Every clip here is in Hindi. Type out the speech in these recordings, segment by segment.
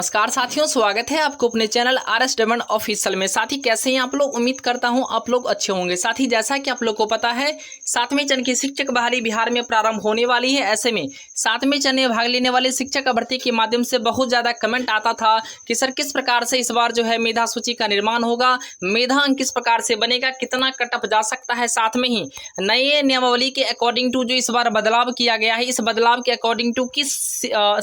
नमस्कार साथियों, स्वागत है आपको अपने चैनल आरएस डायमंड ऑफिशियल में। साथी कैसे हैं आप लोग? उम्मीद करता हूं आप लोग अच्छे होंगे। साथी जैसा कि आप लोग को पता है 7वें चरण की शिक्षक बहाली बिहार में प्रारंभ होने वाली है। ऐसे में 7वें चरण में भाग लेने वाले शिक्षक भर्ती के माध्यम से बहुत ज़्यादा कमेंट आता था कि सर किस प्रकार से इस बार जो है मेधा सूची का निर्माण होगा, मेधा अंक किस प्रकार से बनेगा, कितना कट ऑफ जा सकता है। साथ में ही नए नियमावली के अकॉर्डिंग टू जो इस बार बदलाव किया गया है, इस बदलाव के अकॉर्डिंग टू किस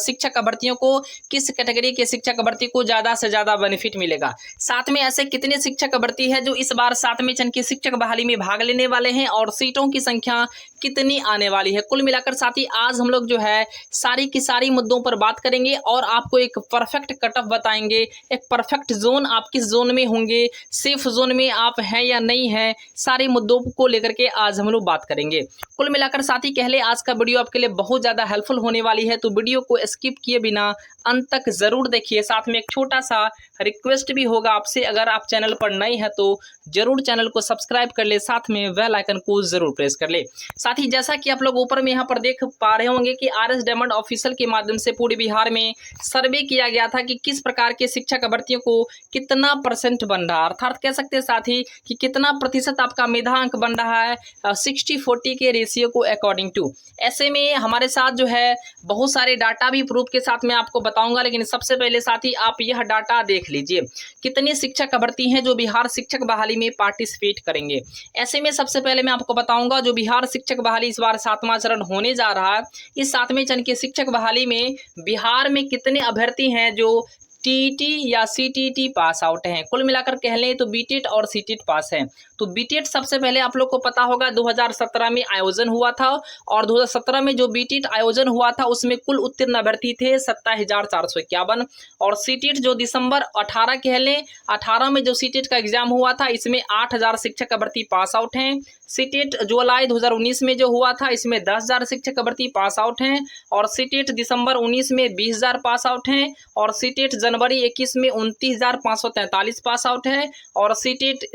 शिक्षक भर्तियों को, किस कैटेगरी के शिक्षक भर्ती को ज्यादा से ज्यादा बेनिफिट मिलेगा। साथ में ऐसे कितने शिक्षक भर्ती है जो इस बार 7वें चरण की शिक्षक बहाली में भाग लेने वाले हैं और सीटों की संख्या कितनी आने वाली है। कुल मिलाकर साथी आज हम लोग जो है सारी की सारी मुद्दों पर बात करेंगे और आपको एक परफेक्ट कट ऑफ बताएंगे, एक परफेक्ट जोन आप किस जोन में होंगे, सेफ जोन में आप हैं या नहीं है, सारे मुद्दों को लेकर के आज हम लोग बात करेंगे। कुल मिलाकर साथी कहले आज का वीडियो आपके लिए बहुत ज्यादा हेल्पफुल होने वाली है, तो वीडियो को स्किप किए बिना अंत तक जरूर देखिए। साथ में एक छोटा सा रिक्वेस्ट भी होगा आपसे, अगर आप चैनल पर नए हैं तो जरूर चैनल को सब्सक्राइब कर ले, साथ में बेल आइकन को जरूर प्रेस कर ले। साथ ही जैसा कि आप लोग ऊपर में यहाँ पर देख पा रहे होंगे कि आरएस डायमंड ऑफिशियल के माध्यम से पूरे बिहार में सर्वे किया गया था कि किस प्रकार के शिक्षक भर्तियों को कितना परसेंट बन रहा है, अर्थात कह सकते हैं साथी कि कितना प्रतिशत आपका मेधा अंक बन रहा है 60-40 के रेशियो को अकॉर्डिंग टू। ऐसे में हमारे साथ जो है बहुत सारे डाटा भी प्रूफ के साथ में आपको बताऊंगा, लेकिन सबसे पहले साथी आप यह डाटा देख लीजिए कितने शिक्षक भर्ती हैं जो बिहार शिक्षक बहाली में पार्टिसिपेट करेंगे। ऐसे में सबसे पहले मैं आपको बताऊंगा जो बिहार शिक्षक बहाली इस बार 7वां चरण होने जा रहा है, इस 7वें चरण के शिक्षक बहाली में बिहार में कितने अभ्यर्थी हैं जो टीईटी या सीटीईटी पास आउट हैं। कुल मिलाकर कह लें तो बीटेट और सीटेट पास हैं। तो बीटेट सबसे पहले आप लोग को पता होगा 2017 में आयोजन हुआ था और 2017 में जो बीटेट आयोजन हुआ था उसमें कुल उत्तीर्ण अभ्यर्थी थे 27,451 और सीटेट जो दिसंबर 18 कह लें 18 में जो सीटेट का एग्जाम हुआ था इसमें 8,000 शिक्षक भर्ती पास आउट हैं। सीटेट जुलाई 2019 में जो हुआ था इसमें 10,000 शिक्षक भर्ती पास आउट हैं और सीटेट दिसंबर 19 में 20,000 पास आउट हैं और सीटेट जनवरी 21 में 29,543 पास आउट है और सीटेट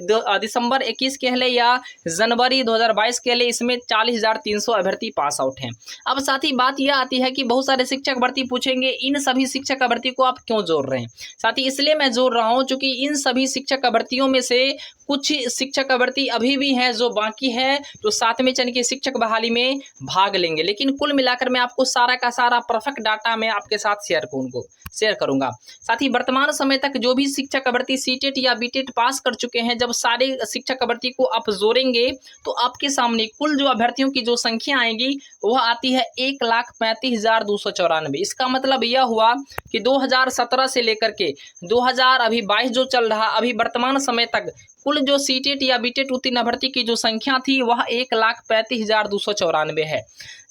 दिसंबर 21 कह ले या जनवरी 2022 कह ले इसमें 40,300 अभ्यर्थी पास आउट हैं। अब साथ ही बात यह आती है कि बहुत सारे शिक्षक भर्ती पूछेंगे इन सभी शिक्षक भर्ती को आप क्यों जोड़ रहे हैं। साथ ही इसलिए मैं जोड़ रहा हूं क्योंकि इन सभी शिक्षक भर्तियों में से कुछ शिक्षक भर्ती अभी भी हैं जो बाकी है जो 7वें चरण की शिक्षक बहाली में भाग लेंगे, लेकिन कुल मिलाकर मैं आपको सारा का सारा परफेक्ट डाटा मैं आपके साथ शेयर करूंगा। साथ ही वर्तमान समय तक जो भी शिक्षक भर्ती सीटेट या बीटेट पास कर चुके हैं, जब सारे शिक्षक भर्ती को आप जोड़ेंगे तो आपके सामने कुल जो अभ्यर्थियों की जो संख्या आएगी वह आती है 1,35,294। इसका मतलब यह हुआ कि 2017 से लेकर के 2022 जो चल रहा अभी वर्तमान समय तक कुल जो सीटेट या बीटेट उत्तीर्ण अभ्यर्थी की जो संख्या थी वह 1,35,294 है,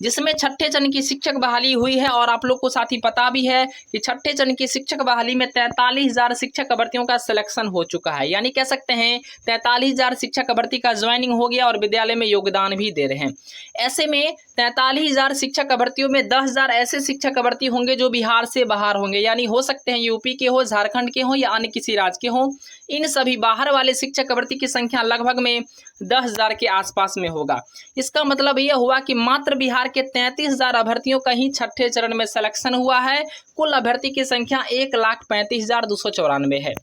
जिसमें 6ठे चरण की शिक्षक बहाली हुई है। और आप लोग को साथ ही पता भी है कि 6ठे चरण की शिक्षक बहाली में 43,000 शिक्षक भर्तियों का सिलेक्शन हो चुका है, यानी कह सकते हैं 43,000 शिक्षक भर्ती का ज्वाइनिंग हो गया और विद्यालय में योगदान भी दे रहे हैं। ऐसे में 43,000 शिक्षक भर्तियों में 10,000 ऐसे शिक्षक भर्ती होंगे जो बिहार से बाहर होंगे, यानी हो सकते हैं यूपी के हो, झारखंड के हो या अन्य किसी राज्य के हो। इन सभी बाहर वाले शिक्षक भर्ती की संख्या लगभग में 10,000 के आसपास में होगा। इसका मतलब यह हुआ कि मात्र बिहार के 33,000 अभ्यर्थियों का ही 6ठे चरण में सिलेक्शन हुआ है। कुल अभ्यर्थी की संख्या 1,35,294 है।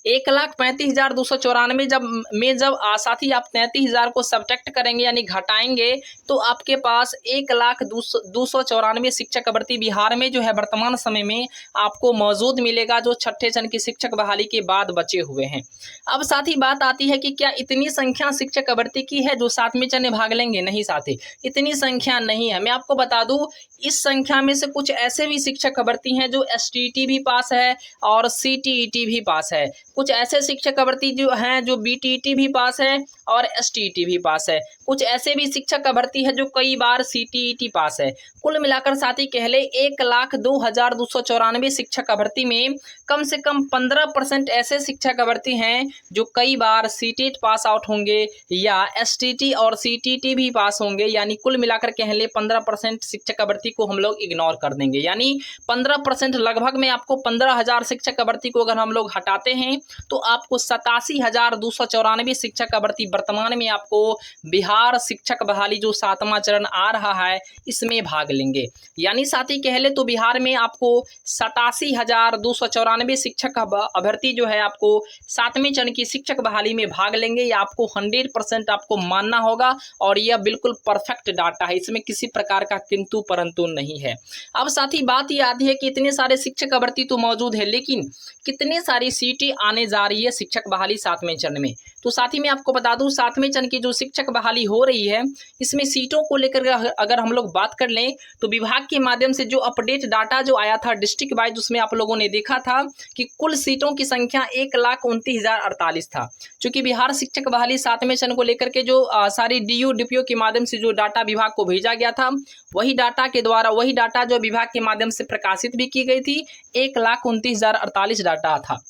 1,35,294 जब साथ ही आप 33,000 को सब्ट्रैक्ट करेंगे यानी घटाएंगे तो आपके पास 1,294 शिक्षक भर्ती बिहार में जो है वर्तमान समय में आपको मौजूद मिलेगा, जो 6ठे चरण की शिक्षक बहाली के बाद बचे हुए हैं। अब साथ ही बात आती है कि क्या इतनी संख्या शिक्षक भर्ती की है जो 7वें चरण में भाग लेंगे? नहीं साथी, इतनी संख्या नहीं है। मैं आपको बता दूं इस संख्या में से कुछ ऐसे भी शिक्षक भर्ती हैं जो एसटीईटी भी पास है और सीटीईटी भी पास है, कुछ ऐसे शिक्षक भर्ती जो हैं जो बीटीईटी भी पास है और एसटीईटी भी पास है, कुछ ऐसे भी शिक्षक भर्ती है जो कई बार सीटीईटी पास है। कुल मिलाकर साथी कह ले 1,02,294 शिक्षक भर्ती में कम से कम 15% ऐसे शिक्षक भर्ती हैं जो कई बार सीटेट पास आउट होंगे या एसटीटी और सीटीटी भी पास होंगे, यानी कुल मिलाकर कह ले 15% शिक्षक भर्ती को हम लोग इग्नोर कर देंगे, यानी 15% लगभग में आपको 15,000 शिक्षक भर्ती को अगर हम लोग हटाते हैं तो आपको 87,294 शिक्षक का भर्ती वर्तमान में आपको बिहार शिक्षक बहाली जो 7वां चरण आ रहा है इसमें भाग लेंगे। यानी साथ ही कह ले तो बिहार में आपको 87,294 शिक्षक अभ्यर्थी जो है आपको 7वें चरण की शिक्षक बहाली में भाग लेंगे। या आपको 100% आपको मानना होगा और यह बिल्कुल परफेक्ट डाटा है, इसमें किसी प्रकार का किंतु परंतु नहीं है। अब साथ ही बात यह आती है कि इतने सारे शिक्षक भर्ती तो मौजूद है, लेकिन कितनी सारी सीटें आने जा रही है शिक्षक बहाली 7वें चरण में। तो साथ ही मैं आपको बता दूं 7वें चरण की जो शिक्षक बहाली हो रही है इसमें सीटों को लेकर अगर हम लोग बात कर लें तो विभाग के माध्यम से जो अपडेट डाटा जो आया था डिस्ट्रिक्ट वाइज, उसमें आप लोगों ने देखा था कि कुल सीटों की संख्या 1,29,048 था। चूंकि बिहार शिक्षक बहाली 7वें चरण को लेकर के जो सारी डीयू डीपीओ के माध्यम से जो डाटा विभाग को भेजा गया था वही डाटा जो विभाग के माध्यम से प्रकाशित भी की गई थी 1,29,048 डाटा था।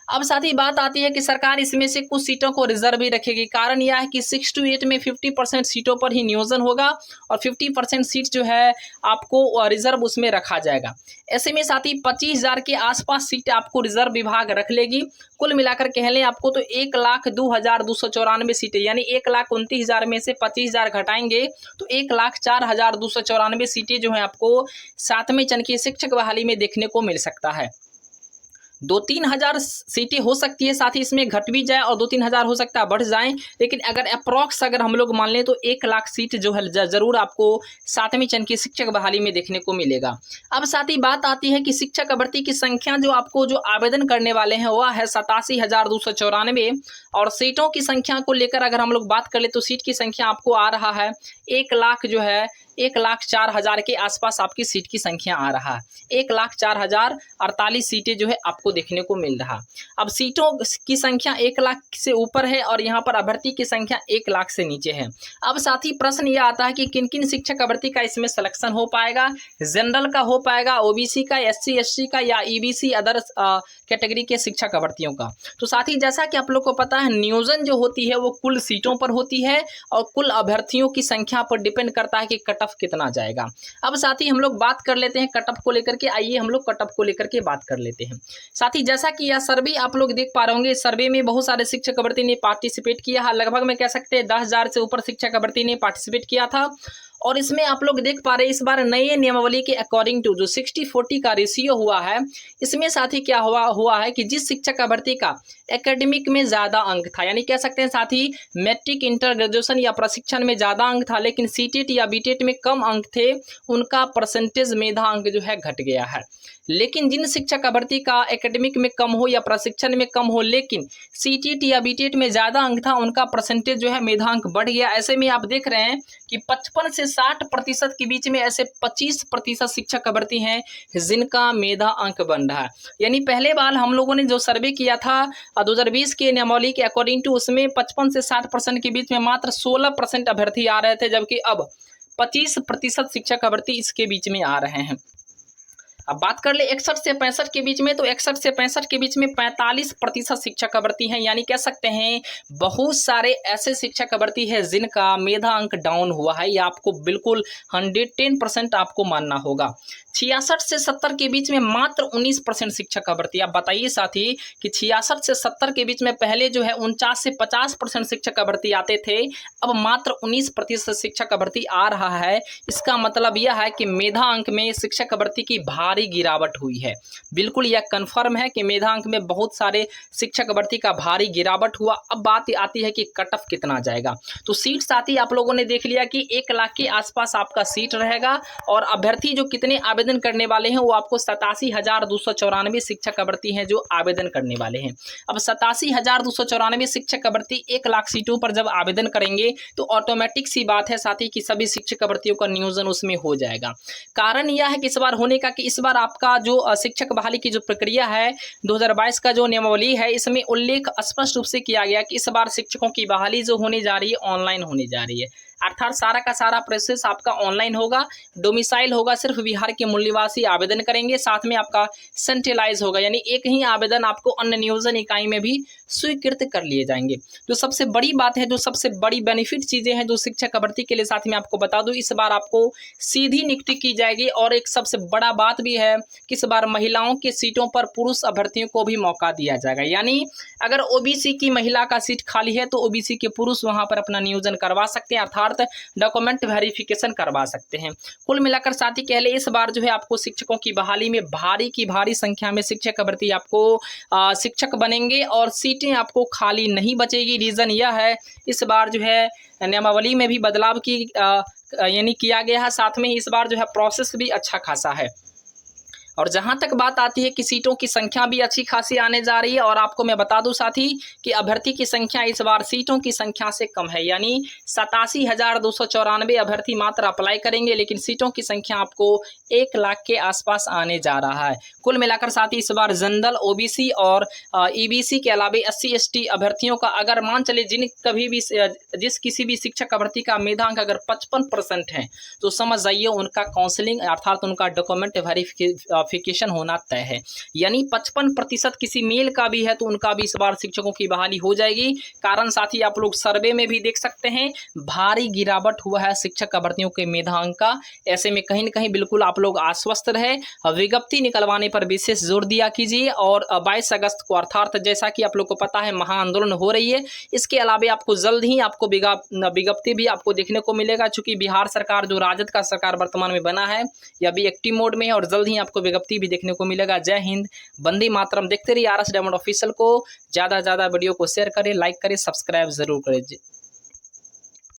अब साथ ही बात आती है कि सरकार इसमें से कुछ सीटों को रिजर्व भी रखेगी। कारण यह है कि 6 to 8 में 50% सीटों पर ही नियोजन होगा और 50% सीट जो है आपको रिजर्व उसमें रखा जाएगा। ऐसे में साथ ही 25,000 के आसपास सीटें आपको रिजर्व विभाग रख लेगी। कुल मिलाकर कह लें आपको तो 1,02,294 सीटें, यानी 1,29,000 में से 25,000 घटाएंगे तो 1,04,294 सीटें जो है आपको 7वें चरण की शिक्षक बहाली में देखने को मिल सकता है। 2-3 हज़ार सीटें हो सकती है, साथ ही इसमें घट भी जाए और 2-3 हज़ार हो सकता है बढ़ जाएं, लेकिन अगर अप्रॉक्स अगर हम लोग मान लें तो 1 लाख सीट जो है जरूर आपको 7वें चरण की शिक्षक बहाली में देखने को मिलेगा। अब साथ ही बात आती है कि शिक्षक भर्ती की संख्या जो आपको जो आवेदन करने वाले हैं वह है 87,294 और सीटों की संख्या को लेकर अगर हम लोग बात कर ले तो सीट की संख्या आपको आ रहा है 1 लाख जो है 1,04,000 के आसपास आपकी सीट की संख्या आ रहा है। 1,04,048 सीटें जो है आपको देखने को मिल रहा। अब सीटों की संख्या 1 लाख से ऊपर है और यहाँ पर अभ्यर्थी की संख्या 1 लाख से नीचे है। अब साथ ही प्रश्न यह आता है कि किन किन शिक्षक अभ्यर्थी का इसमें सिलेक्शन हो पाएगा, जनरल का हो पाएगा, ओबीसी का, SC SC का या ईबीसी अदर कैटेगरी के शिक्षक अभ्यर्थियों का। तो साथ ही जैसा कि आप लोग को पता है नियोजन जो होती है वो कुल सीटों पर होती है और कुल अभ्यर्थियों की संख्या पर डिपेंड करता है कि कट ऑफ कितना जाएगा। अब साथ ही हम लोग बात कर लेते हैं कट ऑफ को लेकर के। आइए हम लोग कट ऑफ को लेकर के बात कर लेते हैं। साथ ही जैसा कि यह सर्वे आप लोग देख पा रहे होंगे, सर्वे में बहुत सारे शिक्षक अभ्यर्थी ने पार्टिसिपेट किया है। लगभग में कह सकते हैं 10,000 से ऊपर शिक्षक अभ्यर्थी ने पार्टिसिपेट किया था और इसमें आप लोग देख पा रहे हैं इस बार नए नियमावली के अकॉर्डिंग टू जो 60-40 का रेशियो हुआ है, इसमें साथ ही क्या हुआ है कि जिस शिक्षक अभ्यर्थी का एकेडमिक में ज़्यादा अंक था, यानी कह सकते हैं साथ ही मैट्रिक, इंटर, ग्रेजुएशन या प्रशिक्षण में ज़्यादा अंक था लेकिन सीटेट या बीटेट में कम अंक थे, उनका परसेंटेज मेधा अंक जो है घट गया है। लेकिन जिन शिक्षक अभ्यर्थी का एकेडमिक में कम हो या प्रशिक्षण में कम हो लेकिन सीटेट या बीटेट में ज़्यादा अंक था, उनका परसेंटेज जो है मेधांक बढ़ गया। ऐसे में आप देख रहे हैं कि 55 से 60% के बीच में ऐसे 25% शिक्षक अभ्यर्थी हैं जिनका मेधा अंक बन रहा है। यानी पहले बार हम लोगों ने जो सर्वे किया था 2020 के नियमावली के अकॉर्डिंग टू उसमें 55 से 60% के बीच में मात्र 16% अभ्यर्थी आ रहे थे, जबकि अब 25% शिक्षक अभ्यर्थी इसके बीच में आ रहे हैं। अब बात कर ले 61 से 65 के बीच में, तो 61 से 65 के बीच में 45% शिक्षक अभ्यर्थी हैं। यानी कह सकते हैं बहुत सारे ऐसे शिक्षक अभ्यर्थी हैं जिनका मेधा अंक डाउन हुआ है। या आपको बिल्कुल 110% आपको मानना होगा। 66 से 70 के बीच में मात्र 19% शिक्षक अभ्यर्थी। आप बताइए साथी कि 66 से 70 के बीच में पहले जो है 49 से 50% शिक्षक अभ्यर्थी आते थे, अब मात्र 19% शिक्षक अभ्यर्थी आ रहा है। इसका मतलब यह है कि मेधा अंक में शिक्षक अभ्यर्थी की भारी गिरावट हुई है। बिल्कुल यह कन्फर्म है कि मेधा अंक में बहुत सारे शिक्षक अभ्यर्थी का भारी गिरावट हुआ। अब बात आती है कि कट ऑफ कितना जाएगा। तो सीट साथी आप लोगों ने देख लिया कि 1 लाख के आसपास आपका सीट रहेगा और अभ्यर्थी जो कितने आवेदन करने वाले हैं वो आपको 87,294 शिक्षक अभ्यर्थी हैं जो आवेदन करने वाले हैं। अब 87,294 शिक्षक अभ्यर्थी 1 लाख सीटों पर जब आवेदन करेंगे तो ऑटोमेटिक सी बात है साथी कि सभी शिक्षक अभ्यर्थियों का नियोजन उसमें हो जाएगा। कारण यह है कि इस बार होने का कि इस बार आपका जो शिक्षक बहाली की जो प्रक्रिया है 2022 का जो नियमावली है इसमें उल्लेख स्पष्ट रूप से किया गया कि इस बार शिक्षकों की बहाली जो होने जा रही है ऑनलाइन होने जा रही है। अर्थात सारा का सारा प्रोसेस आपका ऑनलाइन होगा। डोमिसाइल होगा सिर्फ बिहार के मूल निवासी आवेदन करेंगे, साथ में आपका सेंट्रलाइज होगा, यानी एक ही आवेदन आपको अन्य नियोजन इकाई में भी स्वीकृत कर लिए जाएंगे। जो सबसे बड़ी बात है, जो सबसे बड़ी बेनिफिट चीजें हैं जो शिक्षक भर्ती के लिए, साथ में आपको बता दूं इस बार आपको सीधी नियुक्ति की जाएगी। और एक सबसे बड़ा बात भी है कि इस बार महिलाओं की सीटों पर पुरुष अभ्यर्थियों को भी मौका दिया जाएगा, यानी अगर ओबीसी की महिला का सीट खाली है तो ओबीसी के पुरुष वहां पर अपना नियोजन करवा सकते हैं, अर्थात डॉक्यूमेंट वेरिफिकेशन करवा सकते हैं। कुल मिलाकर साथी कह ले इस बार जो है आपको शिक्षकों की बहाली में भारी की भारी संख्या में शिक्षक भर्ती आपको शिक्षक बनेंगे और सीटें आपको खाली नहीं बचेगी। रीजन यह है इस बार जो है नियमावली में भी बदलाव की यानी किया गया है, साथ में इस बार जो है प्रोसेस भी अच्छा खासा है। और जहां तक बात आती है कि सीटों की संख्या भी अच्छी खासी आने जा रही है, और आपको मैं बता दूं साथी कि अभ्यर्थी की संख्या इस बार सीटों की संख्या से कम है, यानी 87,294 अभ्यर्थी मात्र अप्लाई करेंगे, लेकिन सीटों की संख्या आपको 1 लाख के आसपास आने जा रहा है। कुल मिलाकर साथी इस बार जनरल, ओबीसी और ईबीसी के अलावा SC ST अभ्यर्थियों का अगर मान चले जिस किसी भी शिक्षक अभ्यर्थी का मेधांक अगर 55% है तो समझ जाइए उनका काउंसलिंग अर्थात उनका डॉक्यूमेंट वेरिफिकेशन होना तय है। यानी 55% किसी मेल का भी है तो उनका भी इस बार शिक्षकों की बहाली हो जाएगी। कारण साथी आप लोग सर्वे में भी देख सकते हैं भारी गिरावट हुआ है शिक्षक अभ्यर्थियों के मेधांक का। ऐसे में कहीं न कहीं बिल्कुल आप लोग आश्वस्त रहे, विज्ञप्ति निकलवाने पर विशेष जोर दिया कीजिए। और 22 अगस्त को अर्थात जैसा कि आप लोग को पता है महाआंदोलन हो रही है, इसके अलावा आपको जल्द ही आपको विज्ञप्ति भी आपको देखने को मिलेगा। चूंकि बिहार सरकार जो राजद का सरकार वर्तमान में बना है यह भी एक्टिव मोड में है और जल्द ही आपको विज्ञप्ति भी देखने को मिलेगा। जय हिंद, वंदे मातरम। देखते रहिए RS डायमंड ऑफिशियल को, ज़्यादा वीडियो को शेयर करें, लाइक करें, सब्सक्राइब जरूर करें।